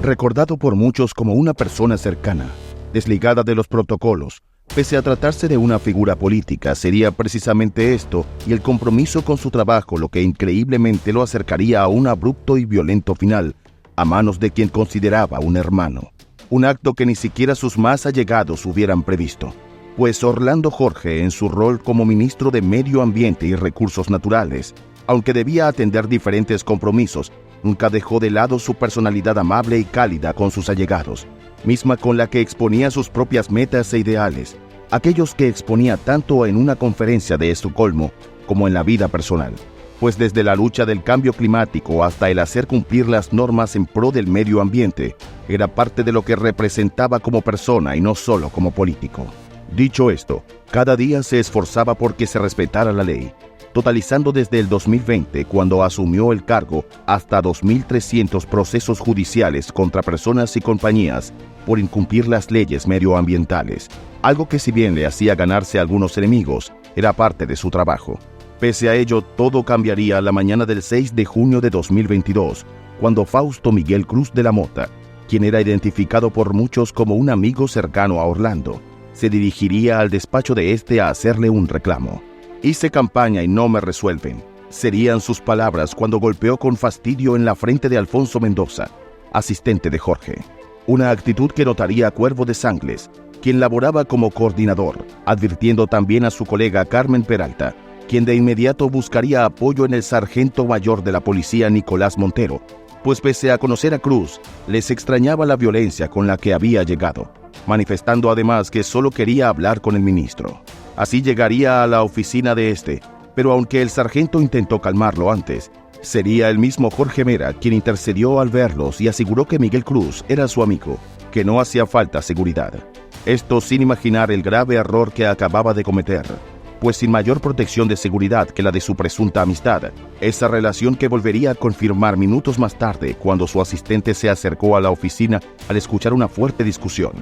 Recordado por muchos como una persona cercana, desligada de los protocolos, pese a tratarse de una figura política, sería precisamente esto y el compromiso con su trabajo lo que increíblemente lo acercaría a un abrupto y violento final, a manos de quien consideraba un hermano. Un acto que ni siquiera sus más allegados hubieran previsto, pues Orlando Jorge, en su rol como ministro de Medio Ambiente y Recursos Naturales, aunque debía atender diferentes compromisos, nunca dejó de lado su personalidad amable y cálida con sus allegados, misma con la que exponía sus propias metas e ideales, aquellos que exponía tanto en una conferencia de Estocolmo como en la vida personal, pues desde la lucha del cambio climático hasta el hacer cumplir las normas en pro del medio ambiente, era parte de lo que representaba como persona y no solo como político. Dicho esto, cada día se esforzaba por que se respetara la ley, totalizando desde el 2020, cuando asumió el cargo, hasta 2.300 procesos judiciales contra personas y compañías por incumplir las leyes medioambientales, algo que si bien le hacía ganarse a algunos enemigos, era parte de su trabajo. Pese a ello, todo cambiaría la mañana del 6 de junio de 2022, cuando Fausto Miguel Cruz de la Mota, quien era identificado por muchos como un amigo cercano a Orlando, se dirigiría al despacho de este a hacerle un reclamo. «Hice campaña y no me resuelven», serían sus palabras cuando golpeó con fastidio en la frente de Alfonso Mendoza, asistente de Jorge. Una actitud que notaría Cuervo de Sangles, quien laboraba como coordinador, advirtiendo también a su colega Carmen Peralta, quien de inmediato buscaría apoyo en el sargento mayor de la policía Nicolás Montero, pues pese a conocer a Cruz, les extrañaba la violencia con la que había llegado, manifestando además que solo quería hablar con el ministro. Así llegaría a la oficina de este, pero aunque el sargento intentó calmarlo antes, sería el mismo Jorge Mera quien intercedió al verlos y aseguró que Miguel Cruz era su amigo, que no hacía falta seguridad. Esto sin imaginar el grave error que acababa de cometer, pues sin mayor protección de seguridad que la de su presunta amistad, esa relación que volvería a confirmar minutos más tarde cuando su asistente se acercó a la oficina al escuchar una fuerte discusión,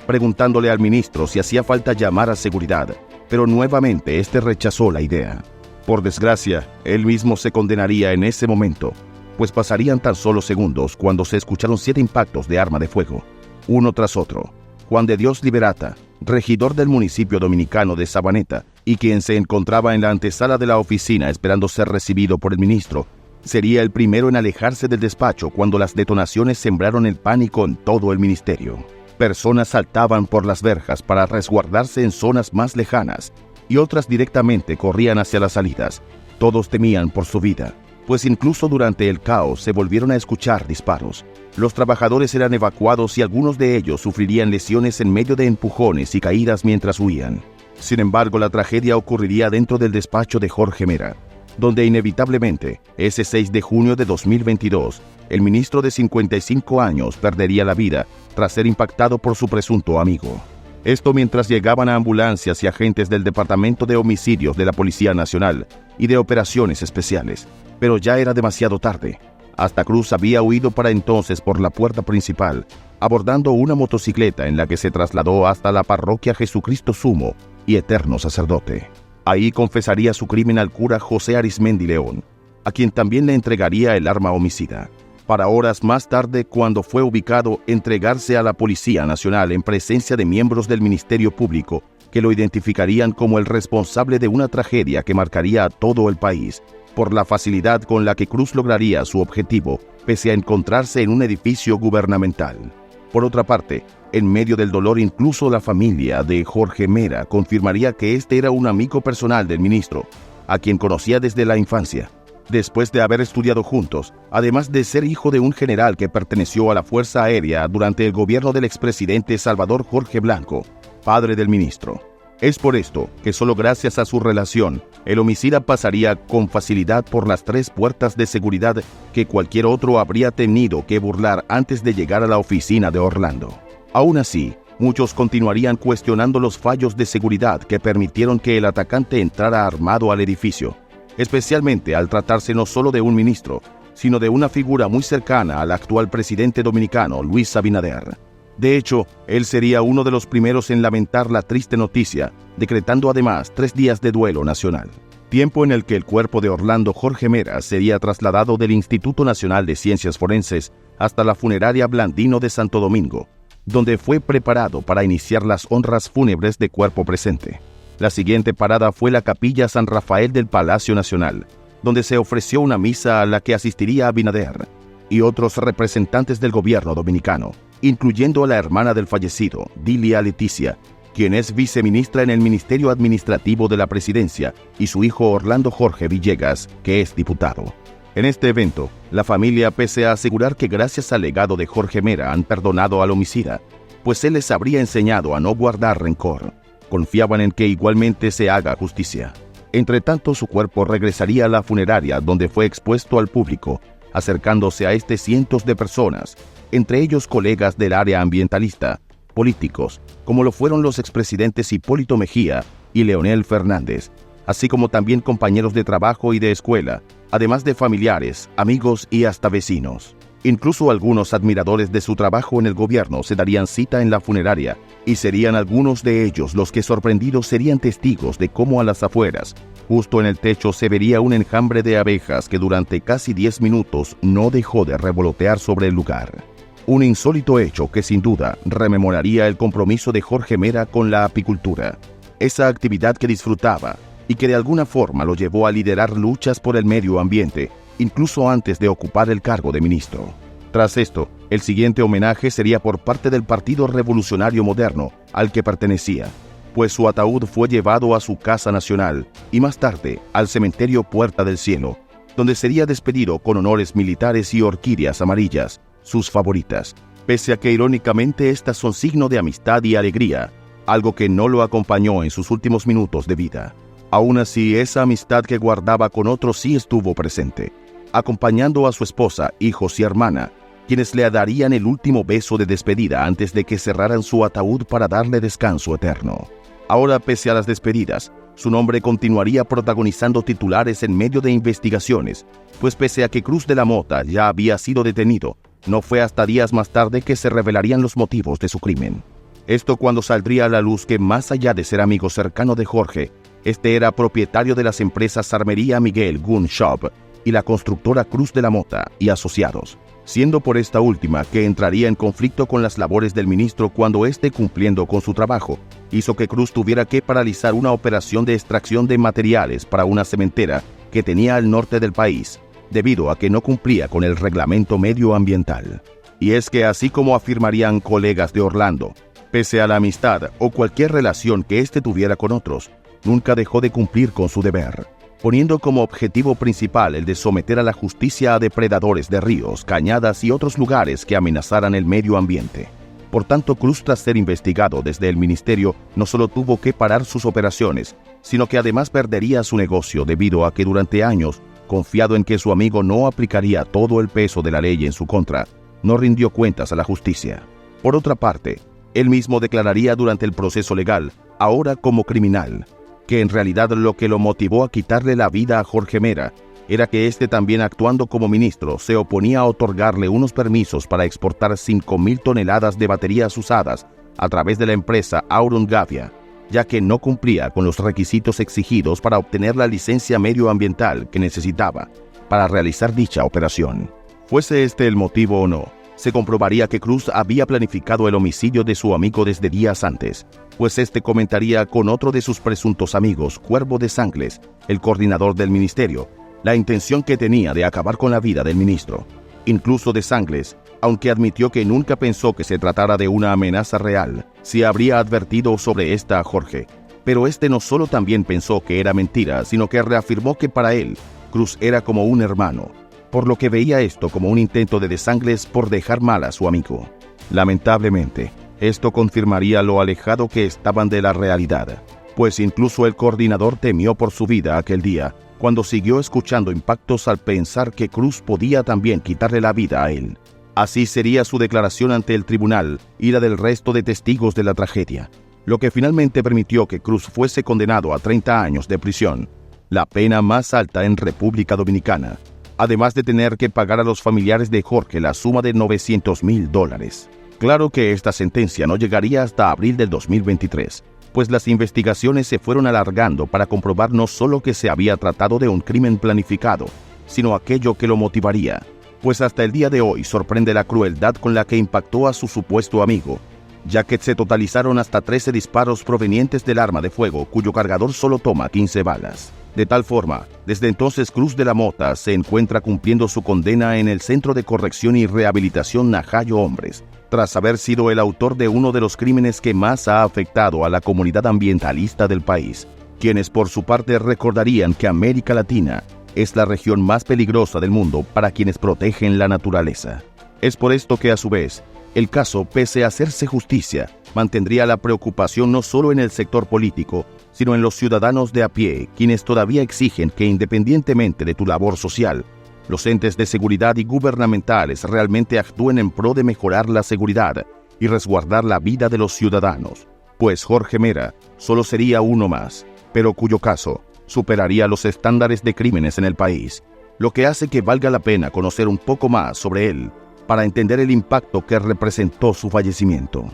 preguntándole al ministro si hacía falta llamar a seguridad, pero nuevamente este rechazó la idea. Por desgracia, él mismo se condenaría en ese momento, pues pasarían tan solo segundos cuando se escucharon 7 impactos de arma de fuego, uno tras otro. Juan de Dios Liberata, regidor del municipio dominicano de Sabaneta, y quien se encontraba en la antesala de la oficina esperando ser recibido por el ministro, sería el primero en alejarse del despacho cuando las detonaciones sembraron el pánico en todo el ministerio. Personas saltaban por las verjas para resguardarse en zonas más lejanas, y otras directamente corrían hacia las salidas. Todos temían por su vida, pues incluso durante el caos se volvieron a escuchar disparos. Los trabajadores eran evacuados y algunos de ellos sufrirían lesiones en medio de empujones y caídas mientras huían. Sin embargo, la tragedia ocurriría dentro del despacho de Jorge Mera, donde inevitablemente, ese 6 de junio de 2022, el ministro de 55 años perdería la vida tras ser impactado por su presunto amigo. Esto mientras llegaban a ambulancias y agentes del Departamento de Homicidios de la Policía Nacional y de Operaciones Especiales, pero ya era demasiado tarde. Hasta Cruz había huido para entonces por la puerta principal, abordando una motocicleta en la que se trasladó hasta la parroquia Jesucristo Sumo y Eterno Sacerdote. Ahí confesaría su crimen al cura José Arismendi León, a quien también le entregaría el arma homicida, para horas más tarde, cuando fue ubicado, entregarse a la Policía Nacional en presencia de miembros del Ministerio Público que lo identificarían como el responsable de una tragedia que marcaría a todo el país, por la facilidad con la que Cruz lograría su objetivo, pese a encontrarse en un edificio gubernamental. Por otra parte, en medio del dolor, incluso la familia de Jorge Mera confirmaría que este era un amigo personal del ministro, a quien conocía desde la infancia. Después de haber estudiado juntos, además de ser hijo de un general que perteneció a la Fuerza Aérea durante el gobierno del expresidente Salvador Jorge Blanco, padre del ministro. Es por esto que solo gracias a su relación, el homicida pasaría con facilidad por las 3 puertas de seguridad que cualquier otro habría tenido que burlar antes de llegar a la oficina de Orlando. Aún así, muchos continuarían cuestionando los fallos de seguridad que permitieron que el atacante entrara armado al edificio, especialmente al tratarse no solo de un ministro, sino de una figura muy cercana al actual presidente dominicano, Luis Abinader. De hecho, él sería uno de los primeros en lamentar la triste noticia, decretando además 3 días de duelo nacional. tiempo en el que el cuerpo de Orlando Jorge Mera sería trasladado del Instituto Nacional de Ciencias Forenses hasta la funeraria Blandino de Santo Domingo, donde fue preparado para iniciar las honras fúnebres de cuerpo presente. La siguiente parada fue la Capilla San Rafael del Palacio Nacional, donde se ofreció una misa a la que asistiría Abinader y otros representantes del gobierno dominicano, incluyendo a la hermana del fallecido, Dilia Leticia, quien es viceministra en el Ministerio Administrativo de la Presidencia, y su hijo Orlando Jorge Villegas, que es diputado. En este evento, la familia, pese a asegurar que gracias al legado de Jorge Mera han perdonado al homicida, pues él les habría enseñado a no guardar rencor, confiaban en que igualmente se haga justicia. Entre tanto, su cuerpo regresaría a la funeraria donde fue expuesto al público, acercándose a cientos de personas, entre ellos colegas del área ambientalista, políticos, como lo fueron los expresidentes Hipólito Mejía y Leonel Fernández, así como también compañeros de trabajo y de escuela, además de familiares, amigos y hasta vecinos. Incluso algunos admiradores de su trabajo en el gobierno se darían cita en la funeraria, y serían algunos de ellos los que, sorprendidos, serían testigos de cómo a las afueras, justo en el techo, se vería un enjambre de abejas que durante casi 10 minutos no dejó de revolotear sobre el lugar. Un insólito hecho que sin duda rememoraría el compromiso de Jorge Mera con la apicultura, esa actividad que disfrutaba y que de alguna forma lo llevó a liderar luchas por el medio ambiente, incluso antes de ocupar el cargo de ministro. Tras esto, el siguiente homenaje sería por parte del Partido Revolucionario Moderno, al que pertenecía, pues su ataúd fue llevado a su Casa Nacional y más tarde al cementerio Puerta del Cielo, donde sería despedido con honores militares y orquídeas amarillas, sus favoritas, pese a que irónicamente estas son signo de amistad y alegría, algo que no lo acompañó en sus últimos minutos de vida. Aún así, esa amistad que guardaba con otros sí estuvo presente, acompañando a su esposa, hijos y hermana, quienes le darían el último beso de despedida antes de que cerraran su ataúd para darle descanso eterno. Ahora, pese a las despedidas, su nombre continuaría protagonizando titulares en medio de investigaciones, pues pese a que Cruz de la Mota ya había sido detenido, no fue hasta días más tarde que se revelarían los motivos de su crimen. Esto cuando saldría a la luz que, más allá de ser amigo cercano de Jorge, este era propietario de las empresas Armería Miguel Gun Shop y la constructora Cruz de la Mota y Asociados, siendo por esta última que entraría en conflicto con las labores del ministro cuando éste, cumpliendo con su trabajo, hizo que Cruz tuviera que paralizar una operación de extracción de materiales para una cementera que tenía al norte del país, debido a que no cumplía con el reglamento medioambiental. Y es que, así como afirmarían colegas de Orlando, pese a la amistad o cualquier relación que éste tuviera con otros, nunca dejó de cumplir con su deber, poniendo como objetivo principal el de someter a la justicia a depredadores de ríos, cañadas y otros lugares que amenazaran el medio ambiente. Por tanto, Cruz, tras ser investigado desde el ministerio, no solo tuvo que parar sus operaciones, sino que además perdería su negocio debido a que durante años, confiado en que su amigo no aplicaría todo el peso de la ley en su contra, no rindió cuentas a la justicia. Por otra parte, él mismo declararía durante el proceso legal, ahora como criminal, que en realidad lo que lo motivó a quitarle la vida a Jorge Mera era que éste, también actuando como ministro, se oponía a otorgarle unos permisos para exportar 5.000 toneladas de baterías usadas a través de la empresa Auron Gavia, ya que no cumplía con los requisitos exigidos para obtener la licencia medioambiental que necesitaba para realizar dicha operación. Fuese este el motivo o no, se comprobaría que Cruz había planificado el homicidio de su amigo desde días antes, pues este comentaría con otro de sus presuntos amigos, Cuervo de Sangles, el coordinador del ministerio, la intención que tenía de acabar con la vida del ministro. Incluso de Sangles, aunque admitió que nunca pensó que se tratara de una amenaza real, sí habría advertido sobre esta a Jorge, pero este no solo también pensó que era mentira, sino que reafirmó que para él, Cruz era como un hermano, por lo que veía esto como un intento de Sangles por dejar mal a su amigo. Lamentablemente, esto confirmaría lo alejado que estaban de la realidad, pues incluso el coordinador temió por su vida aquel día, cuando siguió escuchando impactos al pensar que Cruz podía también quitarle la vida a él. Así sería su declaración ante el tribunal y la del resto de testigos de la tragedia, lo que finalmente permitió que Cruz fuese condenado a 30 años de prisión, la pena más alta en República Dominicana, además de tener que pagar a los familiares de Jorge la suma de $900,000. Claro que esta sentencia no llegaría hasta abril del 2023, pues las investigaciones se fueron alargando para comprobar no solo que se había tratado de un crimen planificado, sino aquello que lo motivaría, pues hasta el día de hoy sorprende la crueldad con la que impactó a su supuesto amigo, ya que se totalizaron hasta 13 disparos provenientes del arma de fuego, cuyo cargador solo toma 15 balas. De tal forma, desde entonces Cruz de la Mota se encuentra cumpliendo su condena en el Centro de Corrección y Rehabilitación Najayo Hombres, tras haber sido el autor de uno de los crímenes que más ha afectado a la comunidad ambientalista del país, quienes por su parte recordarían que América Latina es la región más peligrosa del mundo para quienes protegen la naturaleza. Es por esto que, a su vez, el caso, pese a hacerse justicia, mantendría la preocupación no solo en el sector político, sino en los ciudadanos de a pie, quienes todavía exigen que, independientemente de tu labor social, los entes de seguridad y gubernamentales realmente actúen en pro de mejorar la seguridad y resguardar la vida de los ciudadanos, pues Jorge Mera solo sería uno más, pero cuyo caso superaría los estándares de crímenes en el país, lo que hace que valga la pena conocer un poco más sobre él para entender el impacto que representó su fallecimiento.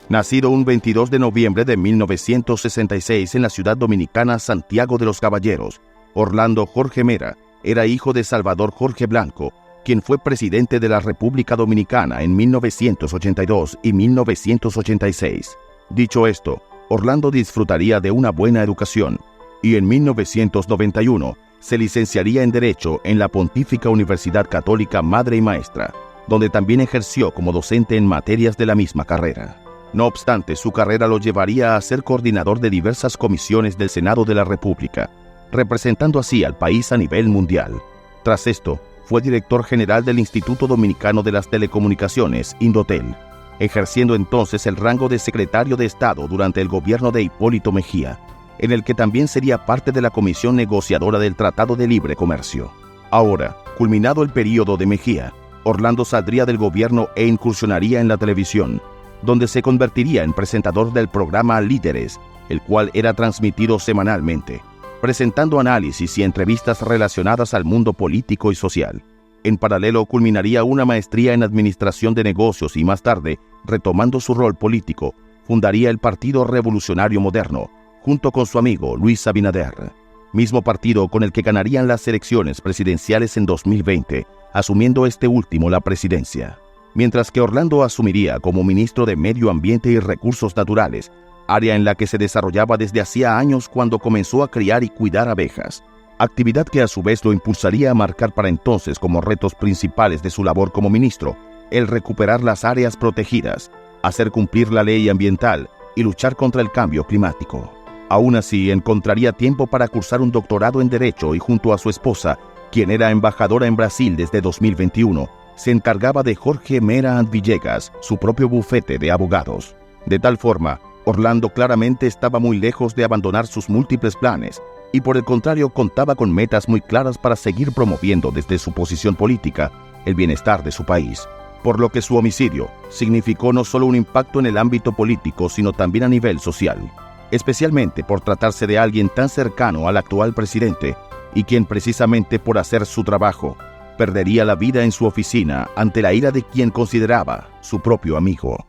Nacido un 22 de noviembre de 1966 en la ciudad dominicana Santiago de los Caballeros, Orlando Jorge Mera era hijo de Salvador Jorge Blanco, quien fue presidente de la República Dominicana en 1982 y 1986. Dicho esto, Orlando disfrutaría de una buena educación y en 1991 se licenciaría en Derecho en la Pontífica Universidad Católica Madre y Maestra, donde también ejerció como docente en materias de la misma carrera. No obstante, su carrera lo llevaría a ser coordinador de diversas comisiones del Senado de la República, representando así al país a nivel mundial. Tras esto, fue director general del Instituto Dominicano de las Telecomunicaciones, Indotel, ejerciendo entonces el rango de secretario de Estado durante el gobierno de Hipólito Mejía, en el que también sería parte de la comisión negociadora del Tratado de Libre Comercio. Ahora, culminado el periodo de Mejía, Orlando saldría del gobierno e incursionaría en la televisión, donde se convertiría en presentador del programa Líderes, el cual era transmitido semanalmente, presentando análisis y entrevistas relacionadas al mundo político y social. En paralelo, culminaría una maestría en Administración de Negocios y más tarde, retomando su rol político, fundaría el Partido Revolucionario Moderno, junto con su amigo Luis Abinader, mismo partido con el que ganarían las elecciones presidenciales en 2020, asumiendo este último la presidencia. Mientras que Orlando asumiría como ministro de Medio Ambiente y Recursos Naturales, área en la que se desarrollaba desde hacía años cuando comenzó a criar y cuidar abejas, actividad que a su vez lo impulsaría a marcar para entonces como retos principales de su labor como ministro, el recuperar las áreas protegidas, hacer cumplir la ley ambiental y luchar contra el cambio climático. Aún así, encontraría tiempo para cursar un doctorado en Derecho y junto a su esposa, quien era embajadora en Brasil desde 2021, se encargaba de Jorge Mera and Villegas, su propio bufete de abogados. De tal forma, Orlando claramente estaba muy lejos de abandonar sus múltiples planes y por el contrario contaba con metas muy claras para seguir promoviendo desde su posición política el bienestar de su país, por lo que su homicidio significó no solo un impacto en el ámbito político sino también a nivel social, especialmente por tratarse de alguien tan cercano al actual presidente y quien precisamente por hacer su trabajo perdería la vida en su oficina ante la ira de quien consideraba su propio amigo.